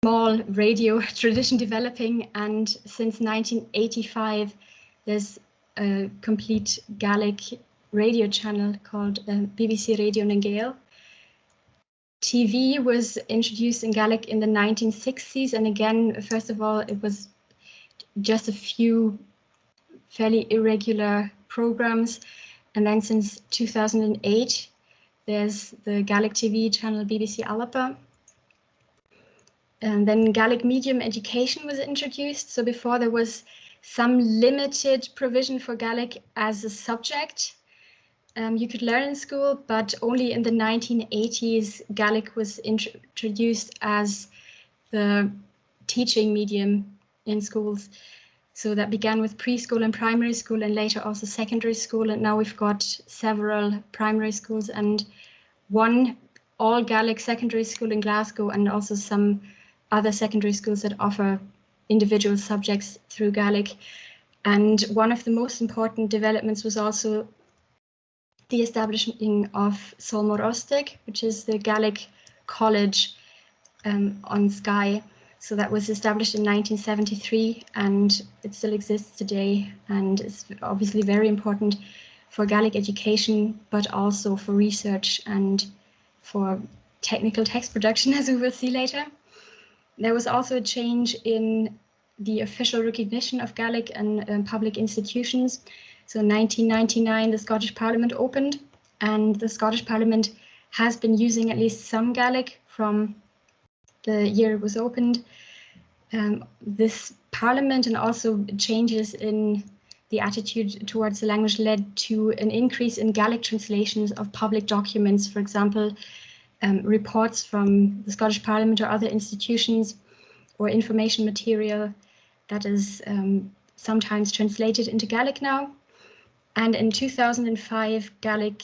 small radio tradition developing, and since 1985 there's a complete Gaelic radio channel called BBC Radio na Gael. TV was introduced in Gaelic in the 1960s, and again, first of all, it was just a few fairly irregular programs, and then since 2008 there's the Gaelic TV channel BBC Alapa. And then Gaelic medium education was introduced. So before there was some limited provision for Gaelic as a subject. You could learn in school, but only in the 1980s Gaelic was introduced as the teaching medium in schools. So that began with preschool and primary school, and later also secondary school. And now we've got several primary schools and one all Gaelic secondary school in Glasgow, and also some other secondary schools that offer individual subjects through Gaelic. And one of the most important developments was also the establishment of Solmor Ostig, which is the Gaelic college on Skye. So that was established in 1973, and it still exists today, and it's obviously very important for Gaelic education, but also for research and for technical text production, as we will see later. There was also a change in the official recognition of Gaelic and public institutions. So in 1999, the Scottish Parliament opened, and the Scottish Parliament has been using at least some Gaelic from the year it was opened. This Parliament and also changes in the attitude towards the language led to an increase in Gaelic translations of public documents, for example, reports from the Scottish Parliament or other institutions, or information material that is sometimes translated into Gaelic now. And in 2005, Gaelic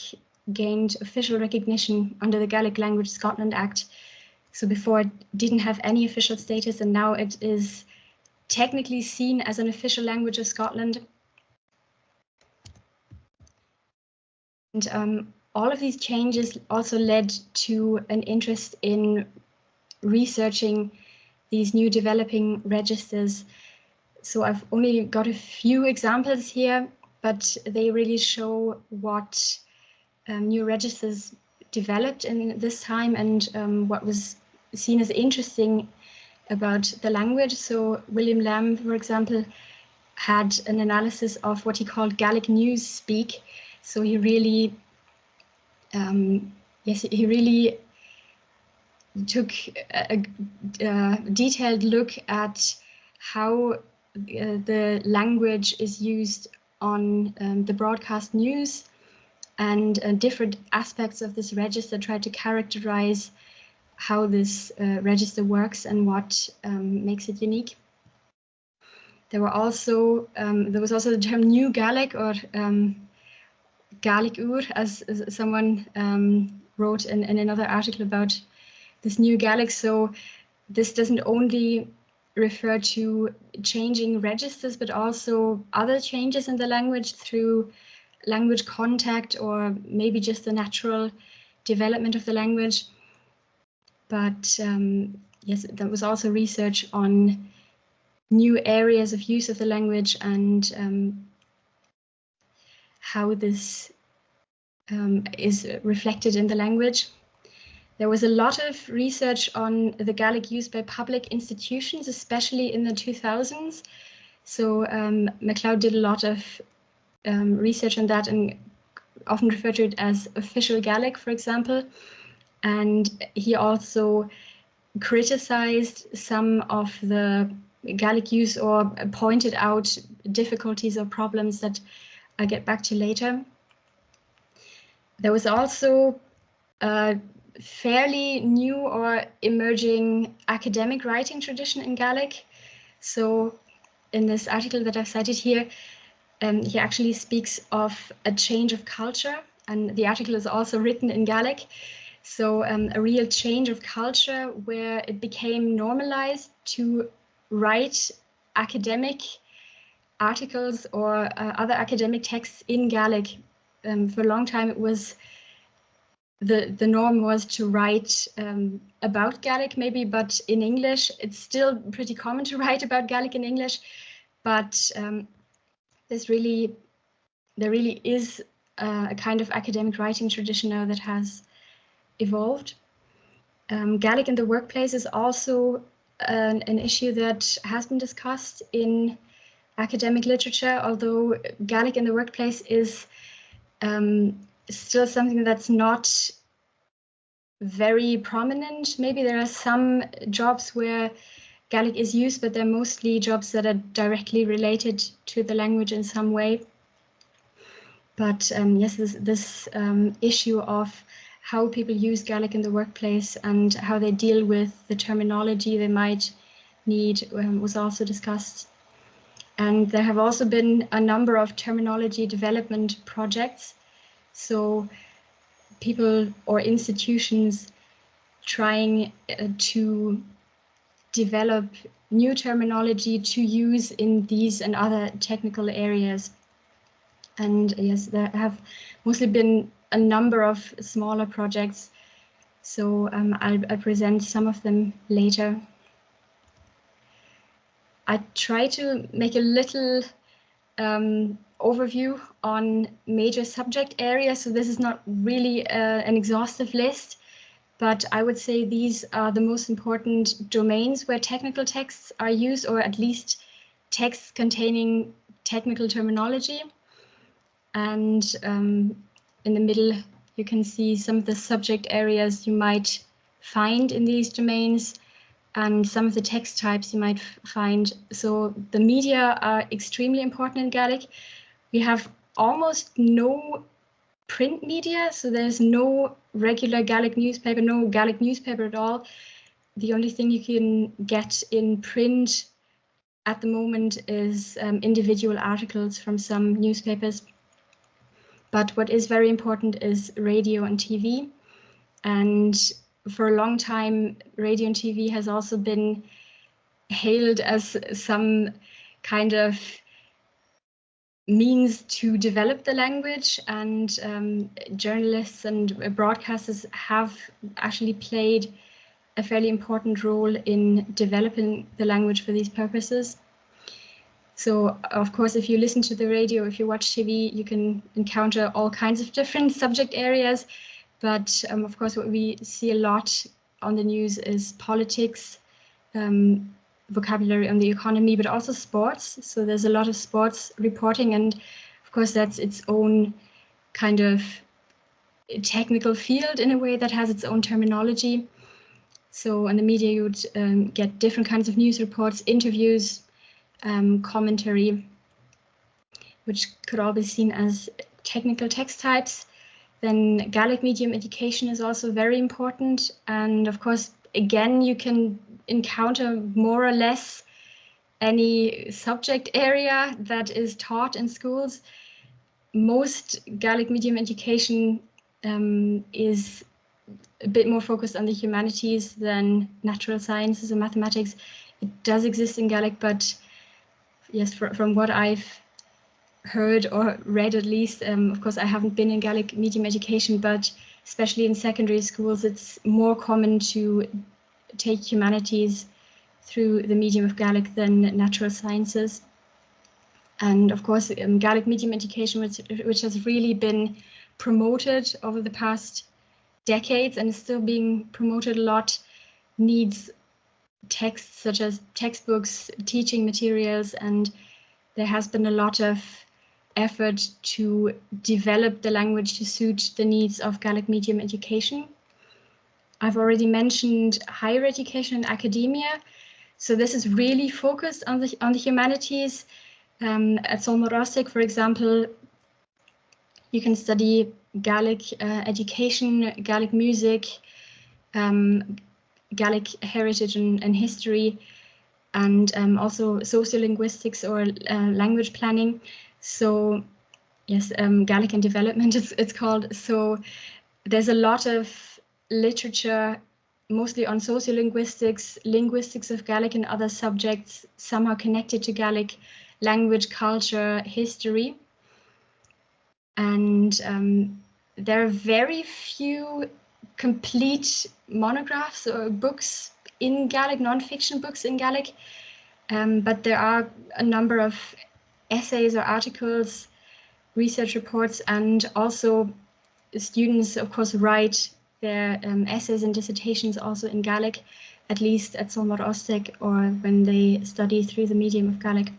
gained official recognition under the Gaelic Language Scotland Act. So before it didn't have any official status, and now it is technically seen as an official language of Scotland. And all of these changes also led to an interest in researching these new developing registers. So I've only got a few examples here, but they really show what new registers developed in this time, and what was seen as interesting about the language. So William Lamb, for example, had an analysis of what he called Gaelic news speak. So he really, he really took a detailed look at how the language is used on the broadcast news, and different aspects of this register tried to characterize how this register works and what makes it unique. There was also the term New Gaelic, or Gaelic Ur, as someone wrote in another article about this New Gaelic. So this doesn't only refer to changing registers, but also other changes in the language through language contact, or maybe just the natural development of the language. But yes, there was also research on new areas of use of the language, and how this is reflected in the language. There was a lot of research on the Gaelic used by public institutions, especially in the 2000s. So MacLeod did a lot of research on that, and often referred to it as official Gaelic, for example. And he also criticized some of the Gaelic use, or pointed out difficulties or problems that I'll get back to later. There was also a fairly new or emerging academic writing tradition in Gaelic. So in this article that I've cited here, he actually speaks of a change of culture, and the article is also written in Gaelic. So a real change of culture, where it became normalized to write academic articles or other academic texts in Gaelic. For a long time it was the norm was to write about Gaelic maybe, but in English. It's still pretty common to write about Gaelic in English, but there really is a kind of academic writing tradition now that has evolved. Gaelic in the workplace is also an issue that has been discussed in academic literature, although Gaelic in the workplace is still something that's not very prominent. Maybe there are some jobs where Gaelic is used, but they're mostly jobs that are directly related to the language in some way. But yes, this issue of how people use Gaelic in the workplace and how they deal with the terminology they might need was also discussed. And there have also been a number of terminology development projects. So people or institutions trying to develop new terminology to use in these and other technical areas. And yes, there have mostly been a number of smaller projects. So I'll present some of them later. I try to make a little overview on major subject areas. So this is not really an exhaustive list, but I would say these are the most important domains where technical texts are used, or at least texts containing technical terminology. And in the middle, you can see some of the subject areas you might find in these domains and some of the text types you might find. So the media are extremely important in Gaelic. We have almost no print media, so there's no regular Gaelic newspaper, no Gaelic newspaper at all. The only thing you can get in print at the moment is individual articles from some newspapers. But what is very important is radio and TV. And for a long time, radio and TV has also been hailed as some kind of means to develop the language, and journalists and broadcasters have actually played a fairly important role in developing the language for these purposes. So, of course, if you listen to the radio, if you watch TV, you can encounter all kinds of different subject areas. But of course, what we see a lot on the news is politics, vocabulary on the economy, but also sports. So there's a lot of sports reporting, and of course, that's its own kind of technical field in a way that has its own terminology. So in the media, you would get different kinds of news reports, interviews, commentary, which could all be seen as technical text types. Then Gaelic medium education is also very important. And of course, again, you can encounter more or less any subject area that is taught in schools. Most Gaelic medium education is a bit more focused on the humanities than natural sciences and mathematics. It does exist in Gaelic, but yes, from what I've heard or read at least, of course I haven't been in Gaelic medium education, but especially in secondary schools, it's more common to take humanities through the medium of Gaelic than natural sciences. And of course, Gaelic medium education, which has really been promoted over the past decades and is still being promoted a lot, needs texts such as textbooks, teaching materials, and there has been a lot of effort to develop the language to suit the needs of Gaelic medium education. I've already mentioned higher education and academia. So this is really focused on the humanities. At Solmarosig, for example, you can study Gaelic education, Gaelic music, Gaelic heritage and history, and also sociolinguistics or language planning. So yes, Gaelic and development it's called. So there's a lot of literature, mostly on sociolinguistics, linguistics of Gaelic and other subjects somehow connected to Gaelic language, culture, history. And there are very few complete monographs or books in Gaelic, non-fiction books in Gaelic, but there are a number of essays or articles, research reports, and also students, of course, write their essays and dissertations also in Gaelic, at least at Solmar Ostek or when they study through the medium of Gaelic.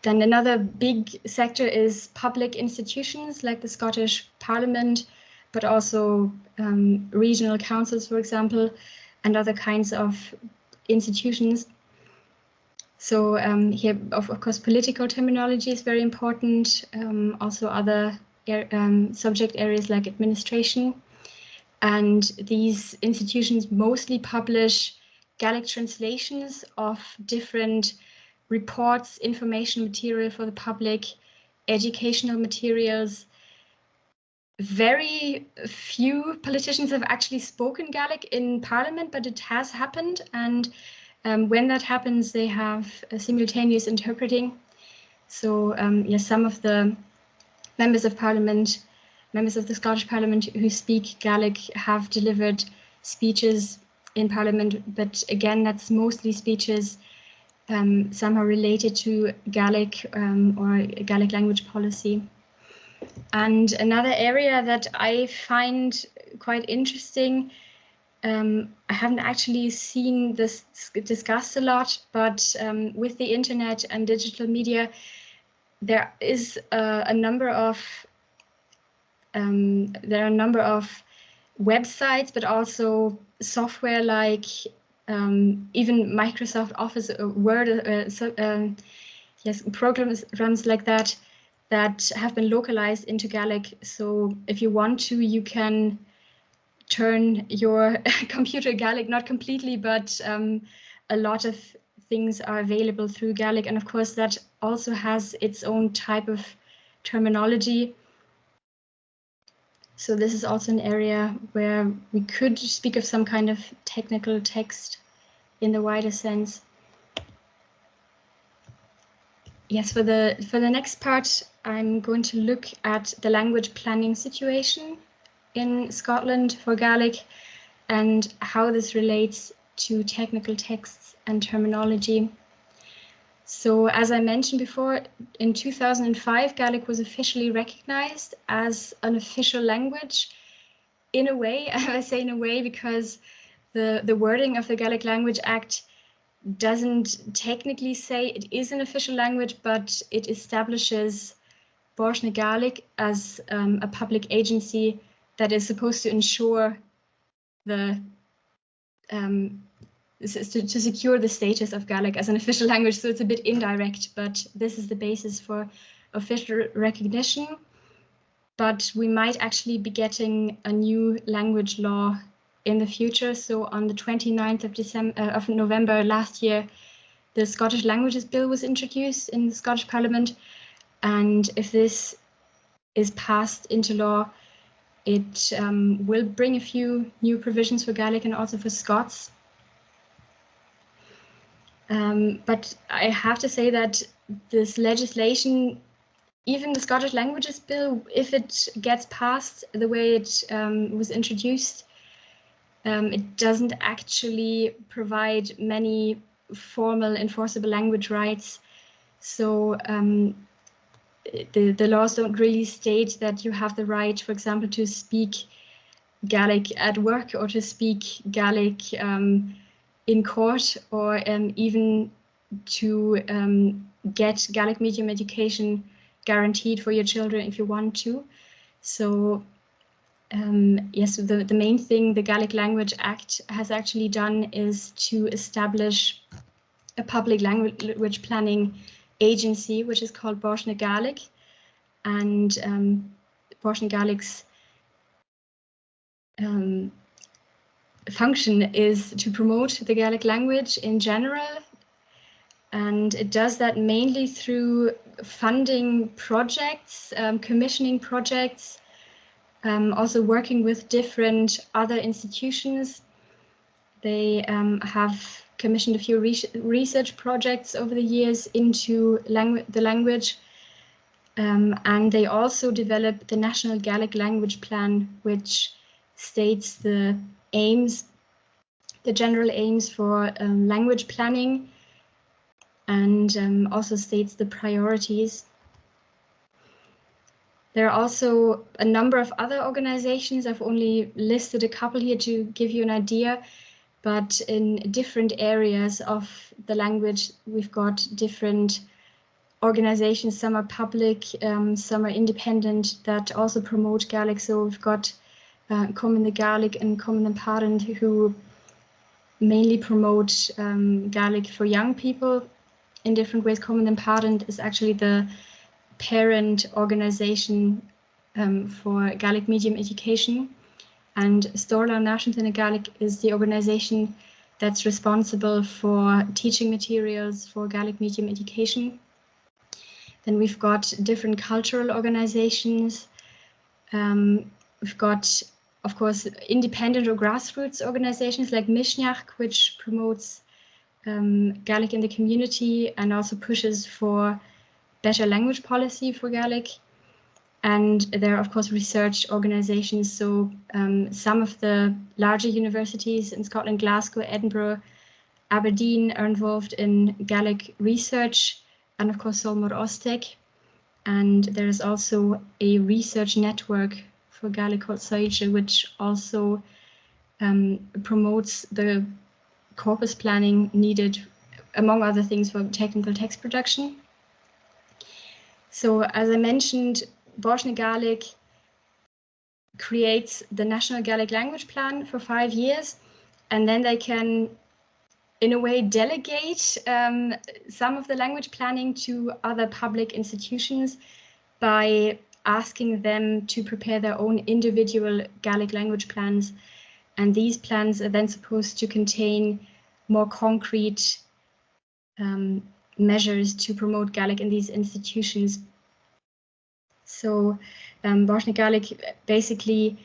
Then another big sector is public institutions like the Scottish Parliament, but also regional councils, for example, and other kinds of institutions. So here, of course, political terminology is very important. Also other subject areas like administration. And these institutions mostly publish Gaelic translations of different reports, information material for the public, educational materials. Very few politicians have actually spoken Gaelic in Parliament, but it has happened. And when that happens, they have simultaneous interpreting. So yes, some of the members of Parliament, members of the Scottish Parliament who speak Gaelic have delivered speeches in Parliament, but again, that's mostly speeches somehow related to Gaelic or Gaelic language policy. And another area that I find quite interesting, I haven't actually seen this discussed a lot, but with the internet and digital media, there is a number of websites, but also software like even Microsoft Office, Word, yes, programs like that have been localized into Gaelic. So if you want to, you can turn your computer Gaelic, not completely, but a lot of things are available through Gaelic. And of course, that also has its own type of terminology. So this is also an area where we could speak of some kind of technical text in the wider sense. Yes, for the next part, I'm going to look at the language planning situation in Scotland for Gaelic and how this relates to technical texts and terminology. So as I mentioned before, in 2005, Gaelic was officially recognized as an official language. In a way, I say in a way because the wording of the Gaelic Language Act doesn't technically say it is an official language, but it establishes Báirne Gaelic as a public agency that is supposed to ensure the to secure the status of Gaelic as an official language. So it's a bit indirect, but this is the basis for official recognition. But we might actually be getting a new language law in the future. So on the 29th of November last year, the Scottish Languages Bill was introduced in the Scottish Parliament. And if this is passed into law, it will bring a few new provisions for Gaelic and also for Scots. But I have to say that this legislation, even the Scottish Languages Bill, if it gets passed the way it was introduced, it doesn't actually provide many formal enforceable language rights. So the laws don't really state that you have the right, for example, to speak Gaelic at work or to speak Gaelic in court, or even to get Gaelic medium education guaranteed for your children if you want to. So yes, the main thing the Gaelic Language Act has actually done is to establish a public language planning agency, which is called Báirne Gaelic, and Báirne Gaelic's function is to promote the Gaelic language in general, and it does that mainly through funding projects, commissioning projects, also working with different other institutions. They have commissioned a few research projects over the years into the language, And they also developed the National Gaelic Language Plan, which states the aims, the general aims for language planning, and also states the priorities. There are also a number of other organizations. I've only listed a couple here to give you an idea, but in different areas of the language, we've got different organizations. Some are public, some are independent, that also promote Gaelic. So we've got Common the Gaelic and Common and Parent, who mainly promote Gaelic for young people in different ways. Common and Parent is actually the parent organization for Gaelic medium education, and Storla National Gaelic is the organization that's responsible for teaching materials for Gaelic medium education. Then we've got different cultural organizations. We've got, of course, independent or grassroots organizations like Mishneach, which promotes Gaelic in the community and also pushes for better language policy for Gaelic. And there are, of course, research organizations. So some of the larger universities in Scotland, Glasgow, Edinburgh, Aberdeen, are involved in Gaelic research, and of course Solmor Ostek. And there is also a research network for Gaelic called Soige, which also promotes the corpus planning needed, among other things, for technical text production. So as I mentioned, Borsna Gaelic creates the National Gaelic Language Plan for 5 years, and then they can, in a way, delegate some of the language planning to other public institutions by asking them to prepare their own individual Gaelic language plans. And these plans are then supposed to contain more concrete measures to promote Gaelic in these institutions. So Borsna Gaelic basically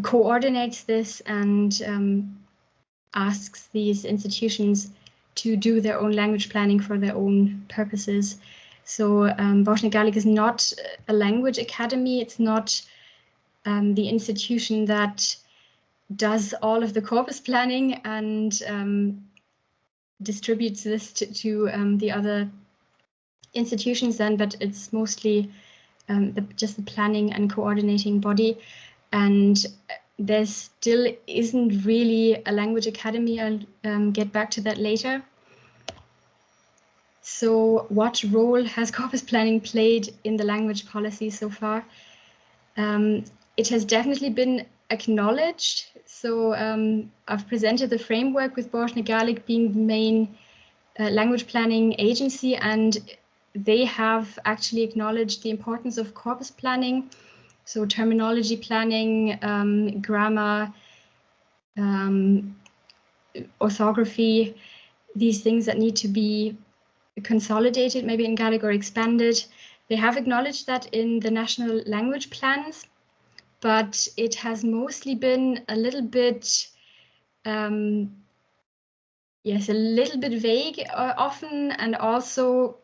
coordinates this and asks these institutions to do their own language planning for their own purposes. So Borsna Gaelic is not a language academy. It's not the institution that does all of the corpus planning and distributes this to the other institutions then, but it's mostly just the planning and coordinating body. And there still isn't really a language academy. I'll get back to that later. So what role has corpus planning played in the language policy so far? It has definitely been acknowledged. So I've presented the framework with Borsna Gaelic being the main language planning agency, and they have actually acknowledged the importance of corpus planning. So terminology planning, grammar, orthography, these things that need to be consolidated, maybe in Gaelic, or expanded. They have acknowledged that in the national language plans, but it has mostly been a little bit, a little bit vague often, and also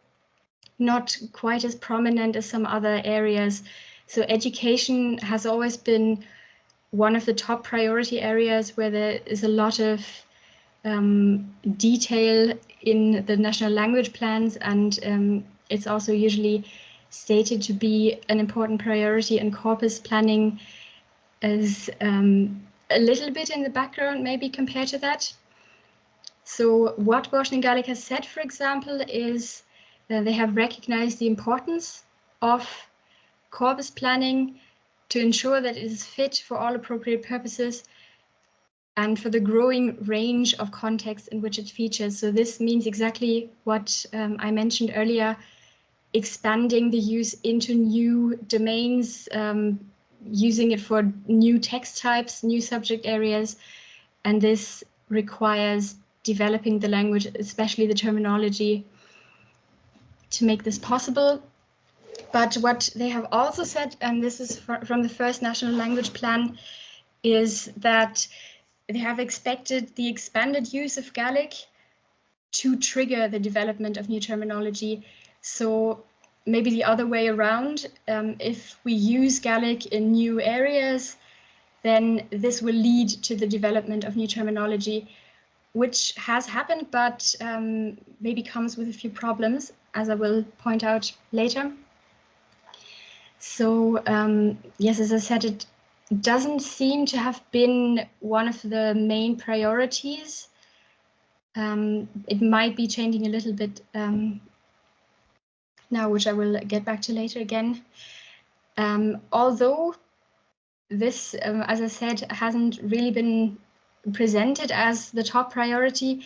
not quite as prominent as some other areas. So education has always been one of the top priority areas where there is a lot of detail in the national language plans, and it's also usually stated to be an important priority, and corpus planning is a little bit in the background maybe compared to that. So what Borsna Gaelic has said, for example, is they have recognized the importance of corpus planning to ensure that it is fit for all appropriate purposes and for the growing range of contexts in which it features. So this means exactly what I mentioned earlier, expanding the use into new domains, using it for new text types, new subject areas, and this requires developing the language, especially the terminology, to make this possible. But what they have also said, and this is from the first National Language Plan, is that they have expected the expanded use of Gaelic to trigger the development of new terminology. So maybe the other way around. If we use Gaelic in new areas, then this will lead to the development of new terminology, which has happened, but maybe comes with a few problems, as I will point out later. So yes, as I said, it doesn't seem to have been one of the main priorities. It might be changing a little bit now, which I will get back to later again. Although this, as I said, hasn't really been presented as the top priority,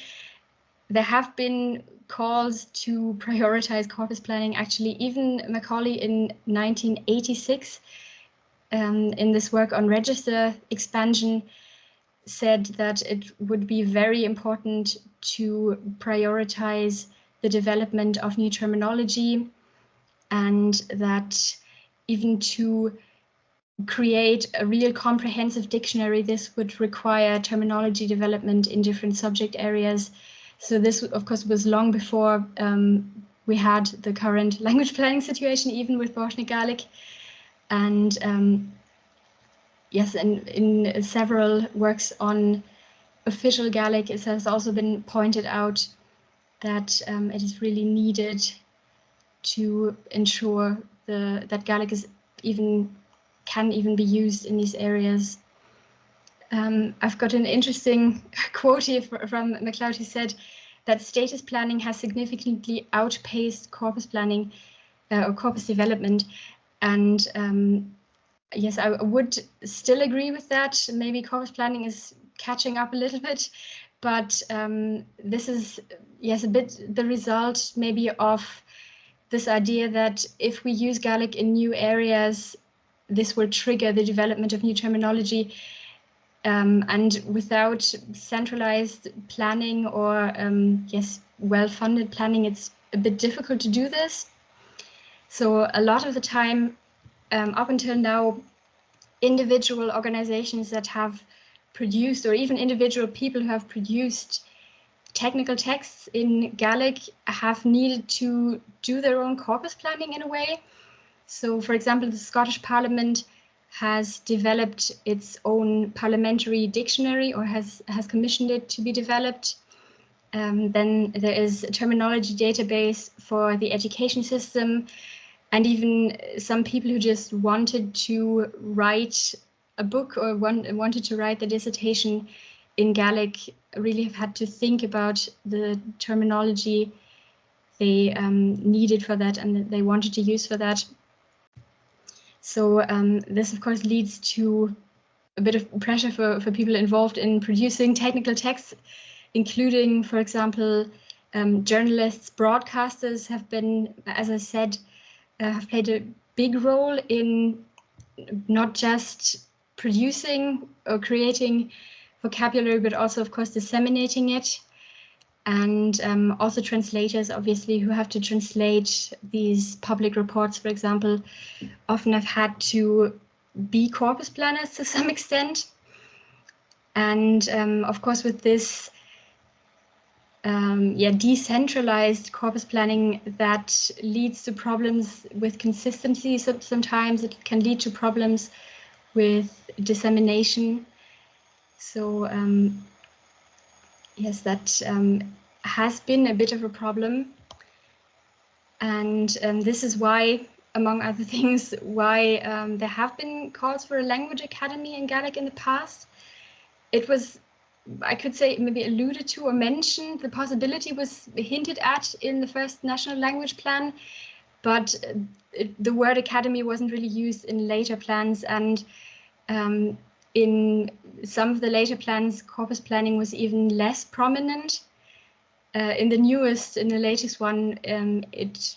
there have been calls to prioritize corpus planning. Actually, even Macaulay in 1986, in this work on register expansion, said that it would be very important to prioritize the development of new terminology, and that even to create a real comprehensive dictionary, this would require terminology development in different subject areas. So this, of course, was long before we had the current language planning situation, even with Bosniak Gaelic. And yes, and in several works on official Gaelic, it has also been pointed out that it is really needed to ensure that Gaelic can even be used in these areas. I've got an interesting quote here from MacLeod, who said that status planning has significantly outpaced corpus planning or corpus development. And yes, I would still agree with that. Maybe corpus planning is catching up a little bit, but this is, yes, a bit the result maybe of this idea that if we use Gaelic in new areas, this will trigger the development of new terminology. And without centralized planning or, yes, well-funded planning, it's a bit difficult to do this. So a lot of the time, up until now, individual organizations that have produced, or even individual people who have produced technical texts in Gaelic, have needed to do their own corpus planning in a way. So, for example, the Scottish Parliament has developed its own parliamentary dictionary, or has commissioned it to be developed. Then there is a terminology database for the education system, and even some people who just wanted to write a book or wanted to write the dissertation in Gaelic really have had to think about the terminology they needed for that and that they wanted to use for that. So this, of course, leads to a bit of pressure for people involved in producing technical texts, including, for example, journalists, broadcasters have been, as I said, have played a big role in not just producing or creating vocabulary, but also, of course, disseminating it. And also translators, obviously, who have to translate these public reports, for example, often have had to be corpus planners to some extent. And of course, with this decentralized corpus planning, that leads to problems with consistency. So sometimes it can lead to problems with dissemination. So yes, that has been a bit of a problem. And this is why, among other things, why there have been calls for a language academy in Gaelic in the past. It was, I could say, maybe alluded to or mentioned, the possibility was hinted at in the first national language plan, but the word academy wasn't really used in later plans. And in some of the later plans, corpus planning was even less prominent. In the latest one, it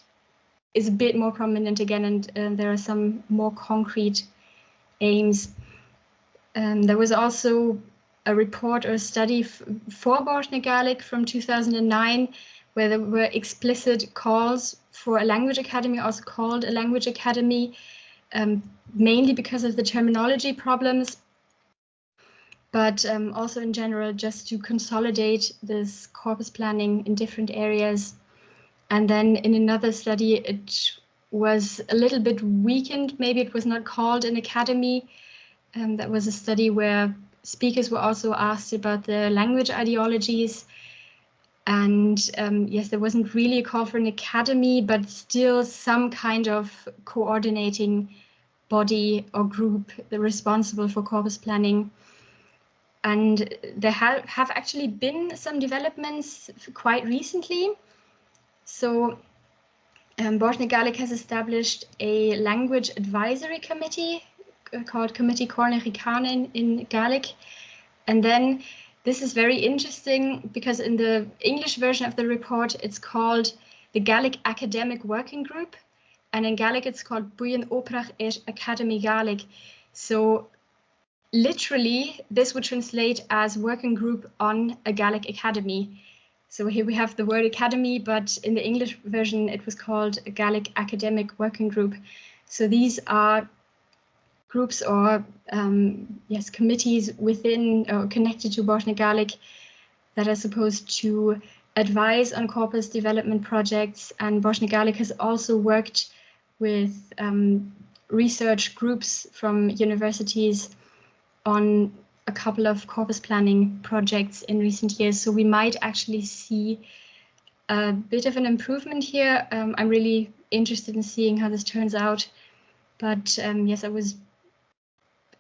is a bit more prominent again, and there are some more concrete aims. There was also a report or a study for Bosniak Gaelic from 2009, where there were explicit calls for a language academy, also called a language academy, mainly because of the terminology problems, but also in general, just to consolidate this corpus planning in different areas. And then in another study, it was a little bit weakened. Maybe it was not called an academy. That was a study where speakers were also asked about the language ideologies. And yes, there wasn't really a call for an academy, but still some kind of coordinating body or group responsible for corpus planning. And there have actually been some developments quite recently. So Borthna Gaelic has established a language advisory committee called Committee Corna Ricanen in Gaelic. And then this is very interesting because in the English version of the report, it's called the Gaelic Academic Working Group. And in Gaelic, it's called Buin Oprach Academy Gaelic. So literally, this would translate as working group on a Gaelic academy. So here we have the word academy, but in the English version, it was called a Gaelic Academic Working Group. So these are groups or yes, committees within or connected to Borthna Gaelic that are supposed to advise on corpus development projects. And Borthna Gaelic has also worked with research groups from universities on a couple of corpus planning projects in recent years. So we might actually see a bit of an improvement here. I'm really interested in seeing how this turns out. But yes, I was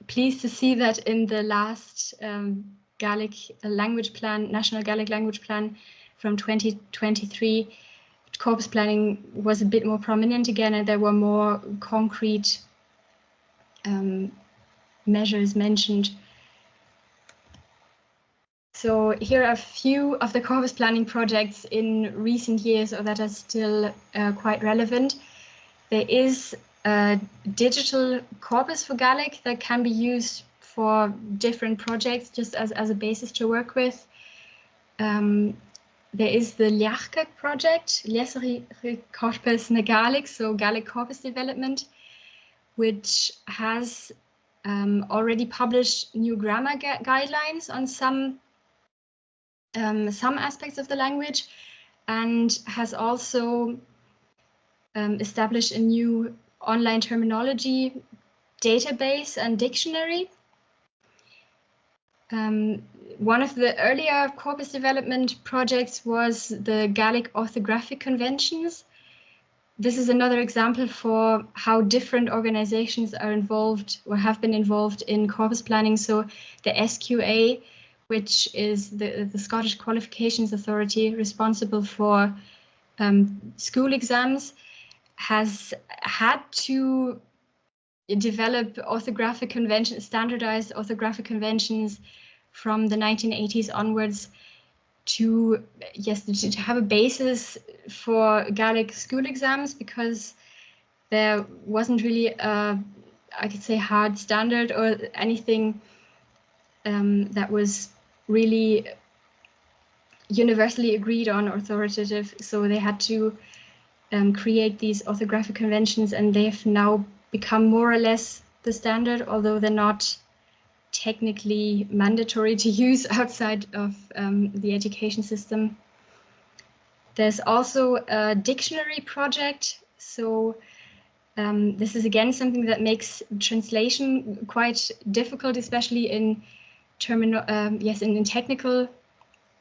pleased to see that in the last Gaelic language plan, National Gaelic Language Plan from 2023, corpus planning was a bit more prominent again, and there were more concrete measures mentioned. So here are a few of the corpus planning projects in recent years or that are still quite relevant. There is a digital corpus for Gaelic that can be used for different projects just as a basis to work with. There is the Liachka project, Leisere Corpus na Gaelic, so Gaelic corpus development, which has already published new grammar guidelines on some aspects of the language, and has also established a new online terminology database and dictionary. One of the earlier corpus development projects was the Gaelic orthographic conventions. This is another example for how different organizations are involved or have been involved in corpus planning. So the SQA, which is the Scottish Qualifications Authority responsible for school exams, has had to develop orthographic conventions, standardized orthographic conventions from the 1980s onwards to have a basis for Gaelic school exams, because there wasn't really a, I could say, hard standard or anything that was really universally agreed on or authoritative. So they had to create these orthographic conventions, and they've now become more or less the standard, although they're not technically mandatory to use outside of the education system. There's also a dictionary project. So this is again something that makes translation quite difficult, especially in in technical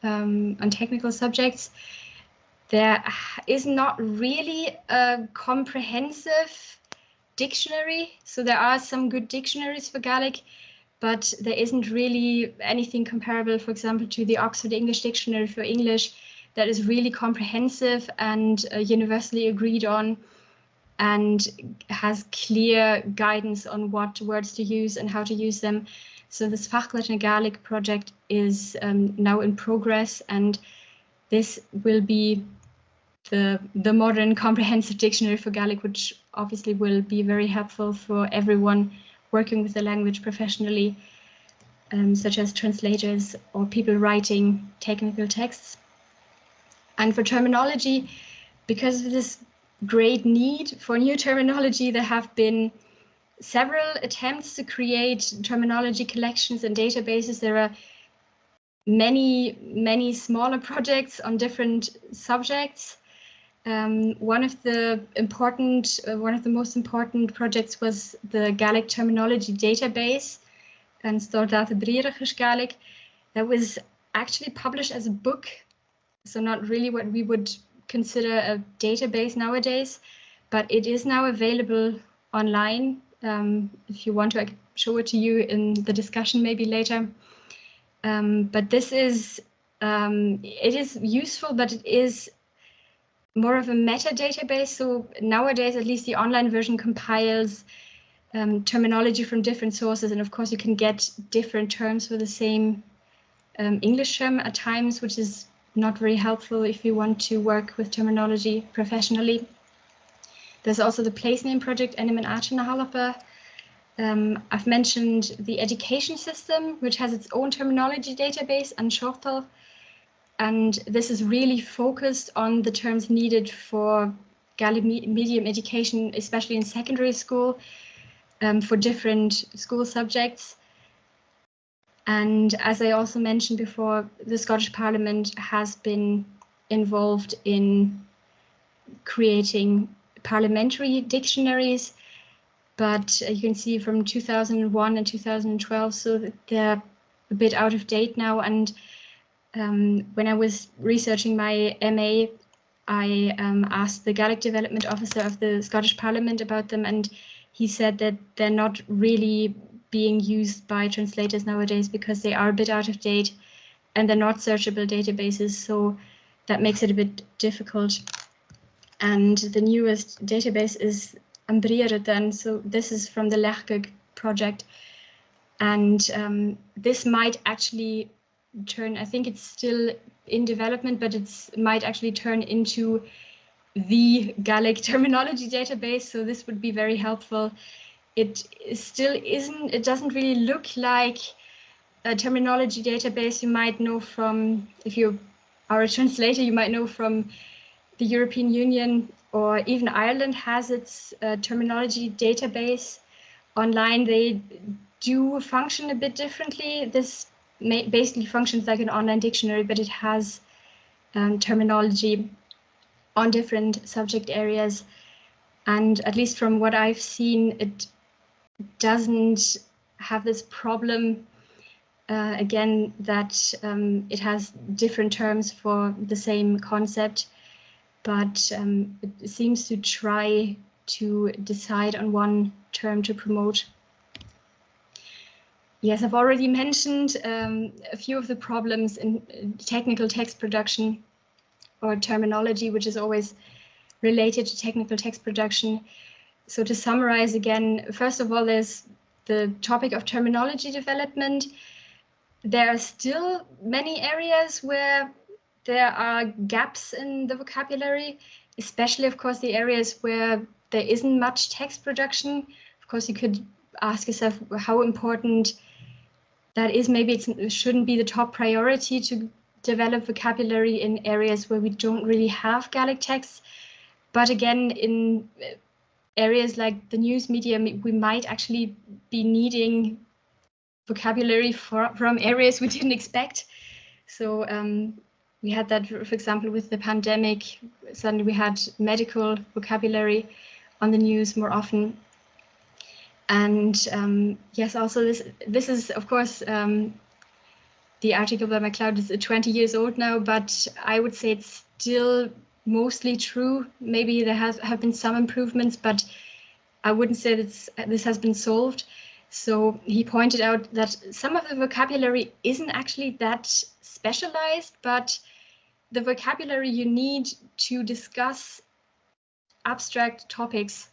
on technical subjects. There is not really a comprehensive dictionary. So there are some good dictionaries for Gaelic, but there isn't really anything comparable, for example, to the Oxford English Dictionary for English that is really comprehensive and universally agreed on and has clear guidance on what words to use and how to use them. So this Fachgeletterde Gaelic project is now in progress, and this will be the modern comprehensive dictionary for Gaelic, which obviously will be very helpful for everyone working with the language professionally, such as translators or people writing technical texts. And for terminology, because of this great need for new terminology, there have been several attempts to create terminology collections and databases. There are many smaller projects on different subjects. One of the most important projects was the Gaelic terminology database, and Scottish Gaelic, that was actually published as a book. So not really what we would consider a database nowadays, but it is now available online. If you want to, I can show it to you in the discussion maybe later. But this is, it is useful, but it is more of a meta database. So nowadays, at least the online version compiles terminology from different sources. And of course, you can get different terms for the same English term at times, which is not very helpful if you want to work with terminology professionally. There's also the place name project, I've mentioned the education system, which has its own terminology database, and and this is really focused on the terms needed for Gaelic medium education, especially in secondary school, for different school subjects. And as I also mentioned before, the Scottish Parliament has been involved in creating parliamentary dictionaries, but you can see from 2001 and 2012, so they're a bit out of date now. And when I was researching my MA, I asked the Gaelic Development Officer of the Scottish Parliament about them, and he said that they're not really being used by translators nowadays because they are a bit out of date and they're not searchable databases, so that makes it a bit difficult. And the newest database is Ambrieren, so this is from the Lerkeg project, and this might actually turn, I think it's still in development, but it might actually turn into the Gaelic terminology database, so this would be very helpful. It still isn't, it doesn't really look like a terminology database you might know from, if you are a translator, you might know from the European Union, or even Ireland has its terminology database online. They do function a bit differently. This basically functions like an online dictionary, but it has terminology on different subject areas. And at least from what I've seen, it doesn't have this problem, again, that it has different terms for the same concept, but it seems to try to decide on one term to promote. Yes, I've already mentioned a few of the problems in technical text production or terminology, which is always related to technical text production. So to summarize again, first of all, there's the topic of terminology development. There are still many areas where there are gaps in the vocabulary, especially, of course, the areas where there isn't much text production. Of course, you could ask yourself how important that is. Maybe it shouldn't be the top priority to develop vocabulary in areas where we don't really have Gaelic texts. But again, in areas like the news media, we might actually be needing vocabulary from areas we didn't expect. So we had that, for example, with the pandemic. Suddenly we had medical vocabulary on the news more often. And yes, also this is, of course, the article by MacLeod is 20 years old now, but I would say it's still mostly true. Maybe there have been some improvements, but I wouldn't say that this has been solved. So he pointed out that some of the vocabulary isn't actually that specialized, but the vocabulary you need to discuss abstract topics.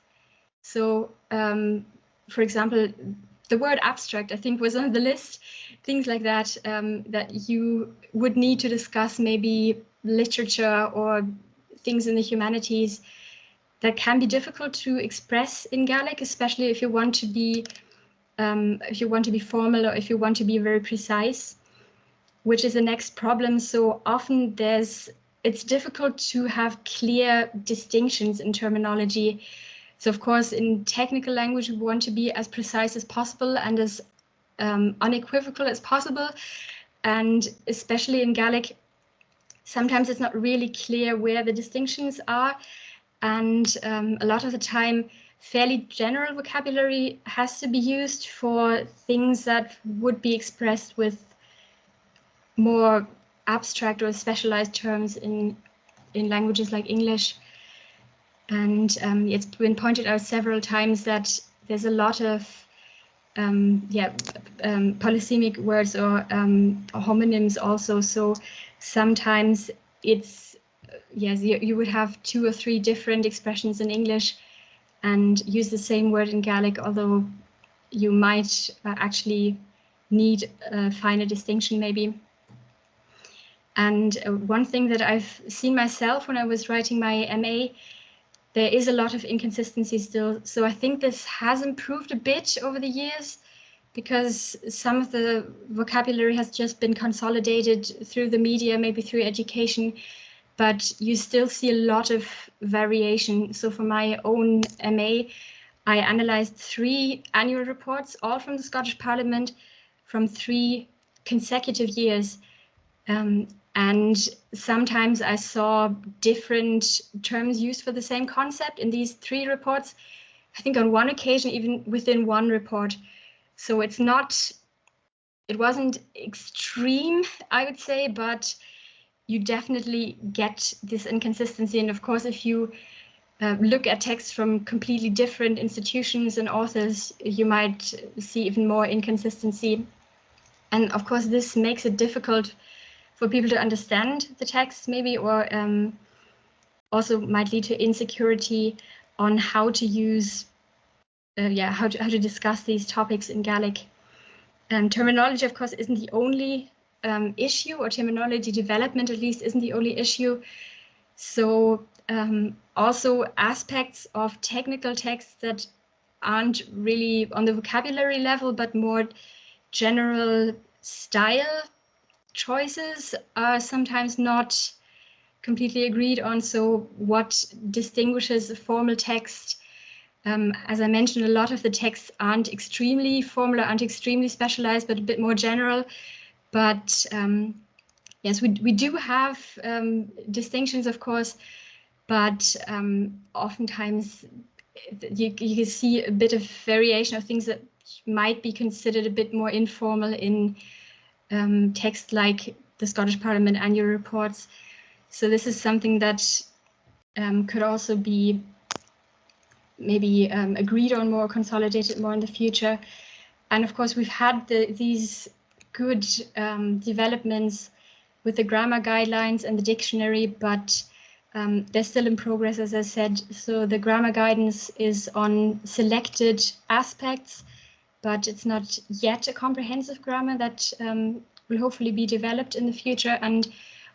So, for example, the word abstract, I think, was on the list. Things like that, that you would need to discuss, maybe literature or things in the humanities that can be difficult to express in Gaelic, especially if you want to be formal or if you want to be very precise, which is the next problem. So often it's difficult to have clear distinctions in terminology. So of course, in technical language, we want to be as precise as possible and as unequivocal as possible. And especially in Gaelic, sometimes it's not really clear where the distinctions are, and a lot of the time fairly general vocabulary has to be used for things that would be expressed with more abstract or specialized terms in languages like English. And it's been pointed out several times that there's a lot of polysemic words or homonyms also. So sometimes it's, yes, you would have 2 or 3 different expressions in English and use the same word in Gaelic, although you might actually need a finer distinction maybe. And one thing that I've seen myself when I was writing my MA, there is a lot of inconsistency still. So I think this has improved a bit over the years, because some of the vocabulary has just been consolidated through the media, maybe through education, but you still see a lot of variation. So for my own MA, I analyzed 3 annual reports, all from the Scottish Parliament, from 3 consecutive years. And sometimes I saw different terms used for the same concept in these 3 reports. I think on one occasion, even within one report. So it wasn't extreme, I would say, but you definitely get this inconsistency. And of course, if you look at texts from completely different institutions and authors, you might see even more inconsistency. And of course, this makes it difficult for people to understand the text maybe, or also might lead to insecurity on how to use, how to discuss these topics in Gaelic. Terminology, of course, isn't the only issue, or terminology development at least isn't the only issue. So also aspects of technical texts that aren't really on the vocabulary level, but more general style choices are sometimes not completely agreed on. So what distinguishes a formal text? As I mentioned, a lot of the texts aren't extremely formal, aren't extremely specialized, but a bit more general. But yes, we do have distinctions, of course, but oftentimes you see a bit of variation of things that might be considered a bit more informal in texts like the Scottish Parliament annual reports. So this is something that could also be maybe agreed on more, consolidated more in the future. And of course, we've had these good developments with the grammar guidelines and the dictionary, but they're still in progress, as I said. So the grammar guidance is on selected aspects, but it's not yet a comprehensive grammar that will hopefully be developed in the future. And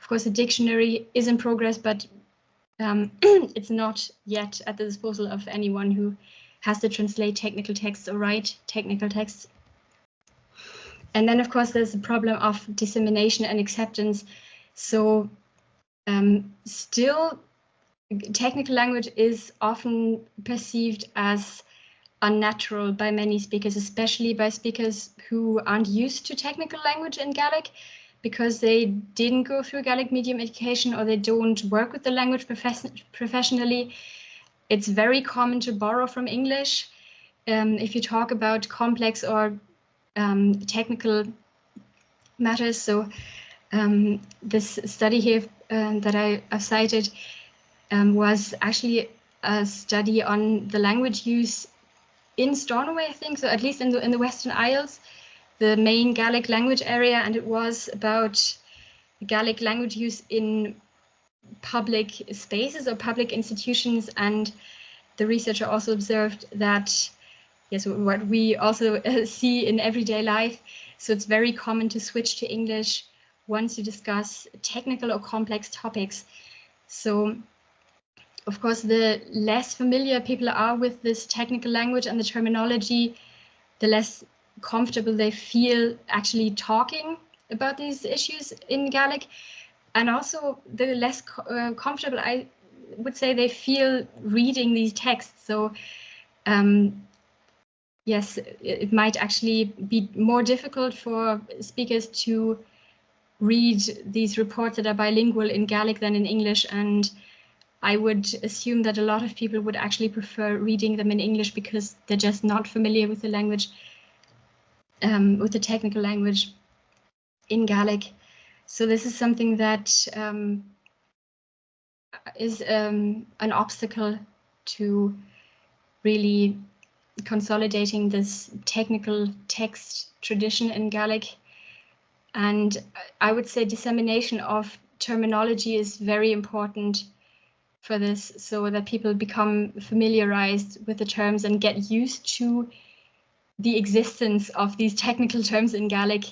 of course, the dictionary is in progress, but it's not yet at the disposal of anyone who has to translate technical texts or write technical texts. And then, of course, there's the problem of dissemination and acceptance. So still, technical language is often perceived as unnatural by many speakers, especially by speakers who aren't used to technical language in Gaelic, because they didn't go through Gaelic medium education or they don't work with the language professionally. It's very common to borrow from English if you talk about complex or technical matters. So this study here that I've cited was actually a study on the language use in Stornoway, I think, so at least in the Western Isles, the main Gaelic language area, and it was about Gaelic language use in public spaces or public institutions. And the researcher also observed that, yes, what we also see in everyday life. So it's very common to switch to English once you discuss technical or complex topics. So, of course, the less familiar people are with this technical language and the terminology, the less comfortable they feel actually talking about these issues in Gaelic. And also the less comfortable, I would say, they feel reading these texts. So yes, it might actually be more difficult for speakers to read these reports that are bilingual in Gaelic than in English, and I would assume that a lot of people would actually prefer reading them in English because they're just not familiar with the language, with the technical language in Gaelic. So this is something that is an obstacle to really consolidating this technical text tradition in Gaelic. And I would say dissemination of terminology is very important for this, so that people become familiarized with the terms and get used to the existence of these technical terms in Gaelic,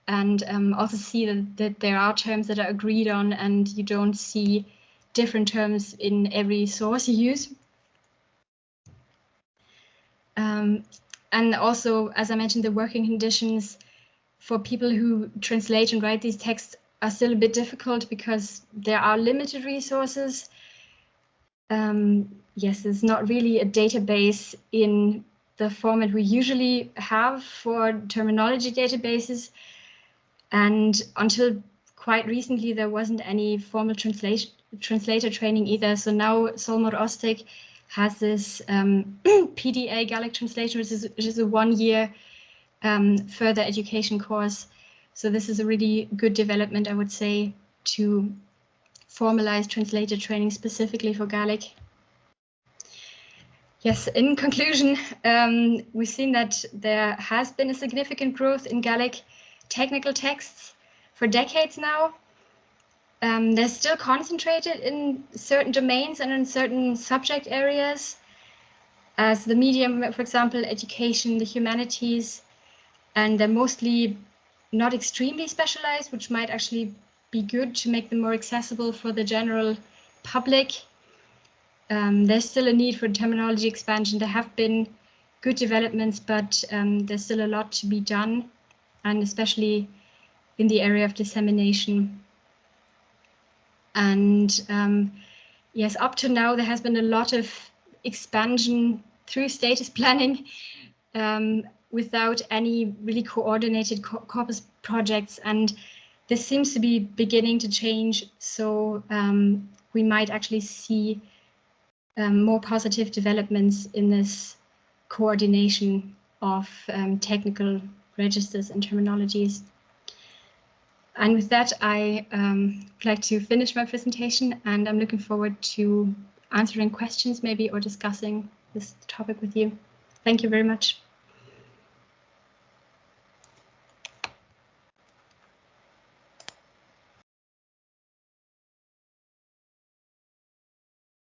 and also see that there are terms that are agreed on and you don't see different terms in every source you use. And also, as I mentioned, the working conditions for people who translate and write these texts are still a bit difficult because there are limited resources. Yes, there's not really a database in the format we usually have for terminology databases. And until quite recently, there wasn't any formal translator training either. So now Solmor Ostig has this PDA Gaelic translation, which is a 1-year further education course. So this is a really good development, I would say, to formalize translator training specifically for Gaelic. Yes, in conclusion, we've seen that there has been a significant growth in Gaelic technical texts for decades now. They're still concentrated in certain domains and in certain subject areas, as the medium, for example, education, the humanities, and they're mostly not extremely specialized, which might actually be good to make them more accessible for the general public. There's still a need for terminology expansion. There have been good developments, but there's still a lot to be done, and especially in the area of dissemination. And yes, up to now, there has been a lot of expansion through status planning without any really coordinated corpus projects. And this seems to be beginning to change. So we might actually see more positive developments in this coordination of technical registers and terminologies. And with that, I would like to finish my presentation, and I'm looking forward to answering questions maybe or discussing this topic with you. Thank you very much.